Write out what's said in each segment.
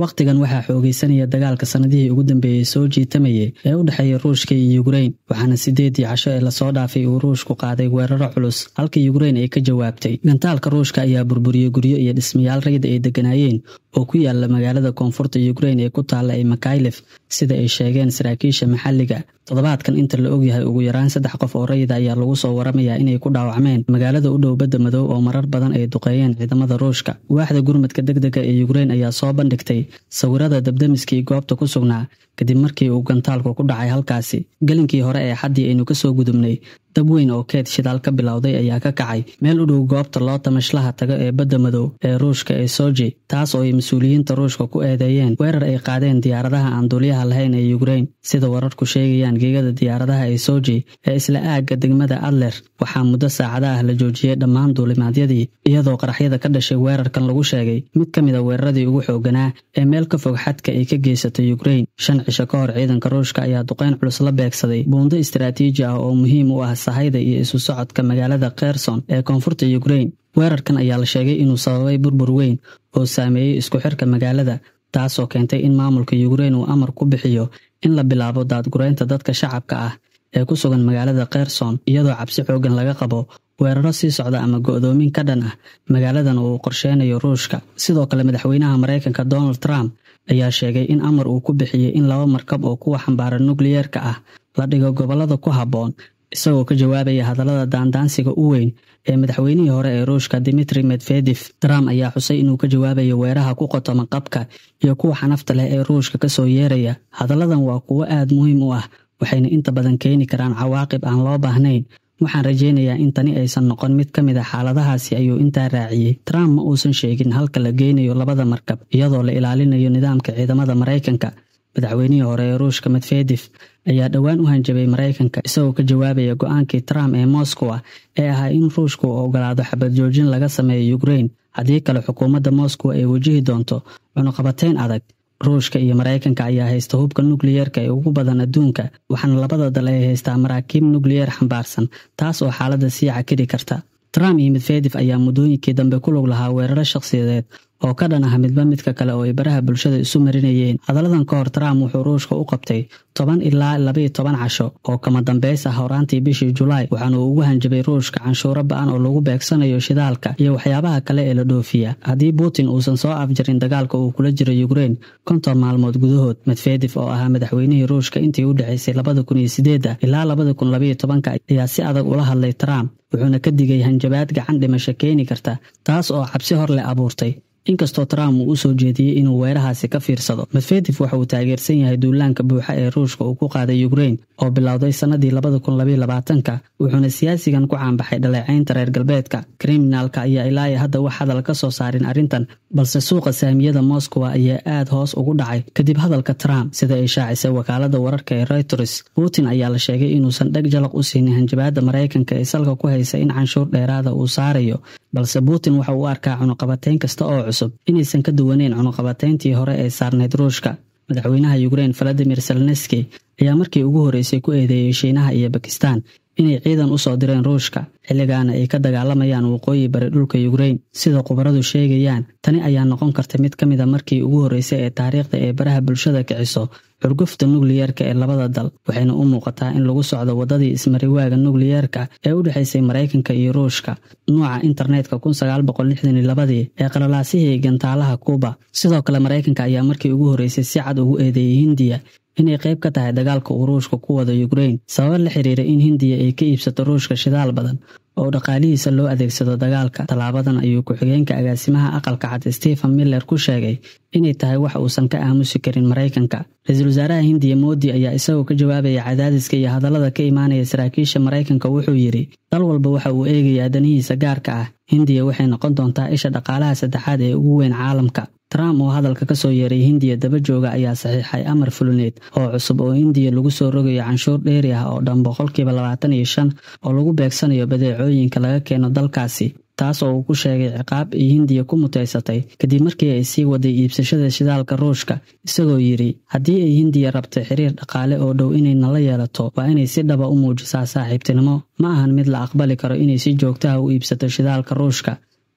waqtigan waxaa xoogeysanaya dagaalka sanadihii ugu dambeeyay soo jiitamayay ee u dhexeeya Ruushka iyo Ukraine waxaana 8 casho ee la soo dhaafay uu Ruushku qaaday weeraro culus halka Ukraine ay ka jawaabtay gantaalka Ruushka ayaa burburiyay guryo iyo dhismayaal rayid ay deganayeen oo ku yaala magaalada koonfurta Ukraine ee ku taala Mykolaiv sida ay sheegeen saraakiisha maxalliga toddobaadkan inta la og yahay ugu yaraan 3 qof oo rayid ayaa lagu soo waramayaa inay ku dhaawacmeen magaalada u dhow badda madow oo marar badan ay duqeeyeen ciidamada Ruushka waaxda gurmadka degdega ee Ukraine ayaa soo bandhigtay sawirada dabdamiskii goobta ku sugnaa kadib markii uu gantaalku ku dhacay halkaasi galinkii hore ee xaddii aynu ka soo gudubnay dab weyn oo keed shidaal ka bilowday ayaa ka kacay meel u dhow goobta loo tamashlaha tago ee badda madow ee Ruushka ee Sochi taas oo ay mas'uuliyiinta Ruushka ku eedeeyeen weerar ay qaadeen diyaaradaha aan duuliyaha lahayn ee Ukraine sida wararku sheegayaan geegada diyaaradaha ee Sochi ee isla aagga degmada Adler waxaa muddo saacadaha la joojiyay dhammaan duulimaadyadii iyadoo qaraxyada ka dhashay weerarkan lagu sheegay mid ka mid ah weeraradii ugu xooganaa ee meel ka fog xadka ay ka geysatay Ukraine 5 cisho ka hor ciidanka Ruushka ayaa duqeyn culus la beegsaday buundo istiraatiiji ah oo muhiim u ah sahayda iyo isu socodka magaalada Kherson ee koonfurta Ukraine weerarkan ayaa la sheegay inuu sababay burbur weyn oo saameeyay isku xirka magaalada taasoo keentay in maamulka Ukraine uu amar ku bixiyo in la bilaabo daadgureynta dadka shacabka ah ee ku sugan magaalada Kherson iyadoo cabsi xoogan laga qabo weeraro sii socda ama go'doomin ka dhan ah magaaladan uu qorsheynayo Ruushka sidoo kale madaxweynaha Mareykanka Donald Trump ayaa sheegay in amar uu ku bixiyay in 2 markab oo kuwa xambaara nukliyeerka ah la dhigo gobolada ku habboon isagoo ka jawaabaya hadallada daandaansiga u weyn ee madaxweynihii hore ee Ruushka Dmitry Medvedev Trump ayaa xusay inuu ka jawaabayo weeraha ku qotoma qabka iyo kuwa xanafta leh ee Ruushka ka soo yeeraya hadalladan waa kuwo aad muhiim u ah waxayna inta badan keeni karaan cawaaqib aan loo baahnayn waxaan rajeynayaa in tani aysan noqon mid ka mid ah xaaladahaasi ayuu intaa raaciyay Trump ma uusan sheegin halka la geynayo labada markab iyadoo la ilaalinayo nidaamka ciidamada Mareykanka madaxweynihii hore ee Ruushka Medvedev ayaa dhawaan u hanjabay Mareykanka isagoo ka jawaabaya go'aankii Trump ee Moscow ee ahaa in Ruushku uu ogolaado xabad joojin laga sameeyo Ukraine haddii kale xukuumadda Moscow ay wajihi doonto cunaqabateyn adag Ruushka iyo Mareykanka ayaa haysta hubka nukliyeerka ee ugu badan adduunka waxaana labada dal ay haystaa maraakiib nukliyeer xambaarsan taas oo xaaladda sii cakiri karta Trump iyo Medvedev ayaa muddooyinkii dambe ku lug lahaa weeraro shakhsiyadeed oo ka dhan ah midba midka kale oo ay baraha bulshada isu marinayeen hadalladan ka hor Trump wuxuu Ruushka u qabtay 10 ilaa 12 casho oo kama dambeys ah horaantii bishii July waxaana uu ugu hanjabay Ruushka canshuuro ba'an oo lagu beegsanayo shidaalka iyo waxyaabaha kale ee la dhoofiya haddii Putin uusan soo afjarin dagaalka uu kula jiro Ukraine 50 maalmood gudahood Medvedev oo ahaa madaxweynihii Ruushka intii u dhaxaysay 2008 ilaa 2012 ayaa si adag ula hadlay Trump wuxuuna ka digay hanjabaad gacan dhimasho keeni karta taas oo cabsi hor leh abuurtay inkastoo Trump uu soo jeediyay inuu weerahaasi ka fiirsado Medvedev waxa uu taageersan yahay duulaanka buuxa ee Ruushka uu ku qaaday Ukraine oo bilowday sanadii 2022 wuxuuna siyaasigan ku caanbaxay dhaleecaynta reer galbeedka criminalka ayaa ilaa hadda wax hadal ka soo saarin arrintan balse suuqa saamiyada Moscow ayaa aad hoos ugu dhacay kadib hadalka Trump sida ay shaacisay wakaalada wararka ee Reuters Putin ayaa la sheegay inuusan dhag jalaq u siinin hanjabaadda Mareykanka ee salka ku haysa in canshuur dheeraada uu saarayo balse Putin waxa uu arkaa cunaqabateyn kasta oo cusub inaysan ka duwaneyn cunaqabateyntii hore ee saarneyd Ruushka madaxweynaha Ukraine Volodymyr Zelensky ayaa markii ugu horeysay ku eedeeyay Shiinaha iyo Pakistan inay ciidan u soo direen Ruushka xilligaana ay ka dagaalamayaan waqooyi bari dhulka Ukraine sida khubaradu sheegayaan tani ayaa noqon karta mid ka mid ah markii ugu horeysay ee taariikhda ee baraha bulshada kiciso xurgufta nukliyeerka ee labada dal waxayna u muuqataa in lagu socdo wadadii ismariwaaga nukliyeerka ee u dhaxaysay Mareykanka iyo Ruushka nooca internetka 1962 ee qalalaasihii gantaalaha Cuba sidoo kale Mareykanka ayaa markii ugu horeysay si cad ugu eedeeyay Hindiya inay qayb ka tahay dagaalka uu Ruushka ku wado Ukraine sabab la xiriira in Hindiya ay ka iibsato Ruushka shidaal badan oo dhaqaalihiisa loo adeegsado dagaalka talaabadan ayuu ku-xigeenka agaasimaha aqalka cad Stephen Miller ku sheegay inay tahay wax uusan ka aamusi karin Mareykanka ra'iisul wasaaraha Hindiya Modi ayaa isagoo ka jawaabaya cadaadiska iyo hadallada ka imaanaya saraakiisha Mareykanka wuxuu yiri dal walba waxa uu eegayaa danihiisa gaarka ah Hindiya waxay noqon doontaa isha dhaqaalaha saddexaad ee ugu weyn caalamka Trump oo hadalka ka soo yeeray Hindiya daba jooga ayaa saxiixay amar fulineed oo cusub oo Hindiya lagu soo rogayo canshuur dheeri ah oo dhan 25% oo lagu beegsanayo badeecooyinka laga keeno dalkaasi taas oo uu ku sheegay ciqaab ay Hindiya ku muteysatay kadib markii ay sii waday iibsashada shidaalka Ruushka isagoo yiri haddii ay Hindiya rabto xiriir dhaqaale oo dhow inay nala yeelato waa inay si dhaba u muujisaa saaxiibtinimo ma ahan mid la aqbali karo inay si joogto ah u iibsato shidaalka Ruushka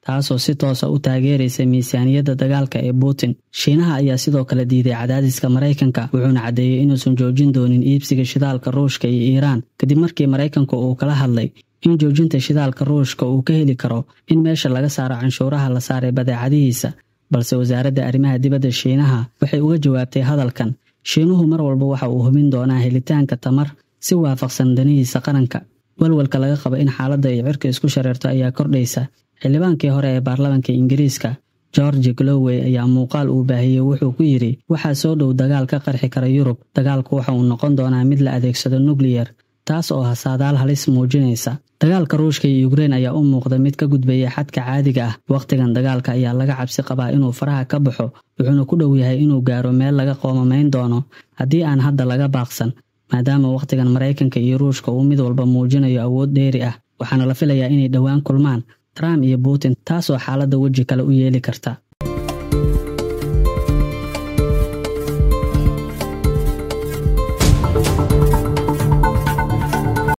taasoo si toosa u taageeraysa miisaaniyadda dagaalka ee Putin. Shiinaha ayaa sidoo kale diiday cadaadiska Maraykanka, wuxuuna caddeeyey inuusan joojin doonin iibsiga shidaalka Ruushka iyo Iiraan kadib markii Maraykanku uu kala hadlay in joojinta shidaalka Ruushka uu ka heli karo in meesha laga saaro canshuuraha la saaray badeecadihiisa. Balse wasaaradda arrimaha dibadda Shiinaha waxay uga jawaabtay hadalkan. Shiinuhu mar walba waxa uu hubin doonaa helitaanka tamar si waafaqsan danihiisa qaranka. Walwalka laga qabo in xaaladda ay cirka isku shareerto ayaa kordhaysa. Xildhibaankii hore ee baarlamaanka Ingiriiska George Galloway ayaa muuqaal uu baahiyey wuxuu ku yidhi waxaa soo dhow dagaal ka qarxi kara Yurub. Dagaalku waxa uu noqon doonaa mid la adeegsado nuclear, taas oo hasaadaal halis muujinaysa. Dagaalka Ruushka iyo Ukraine ayaa u muuqda mid ka gudbaya xadka caadiga ah. Waqtigan dagaalka ayaa laga cabsi qabaa inuu faraha ka baxo, wuxuuna ku dhow yahay inuu gaaro meel laga qoomamayn doono haddii aan hadda laga baaqsan, maadaama waqtigan Maraykanka iyo Ruushka uu mid walba muujinayo awood dheeri ah. Waxaana la filayaa inay dhowaan kulmaan Trump iyo Putin, taasoo xaaladda weji kale u yeeli karta.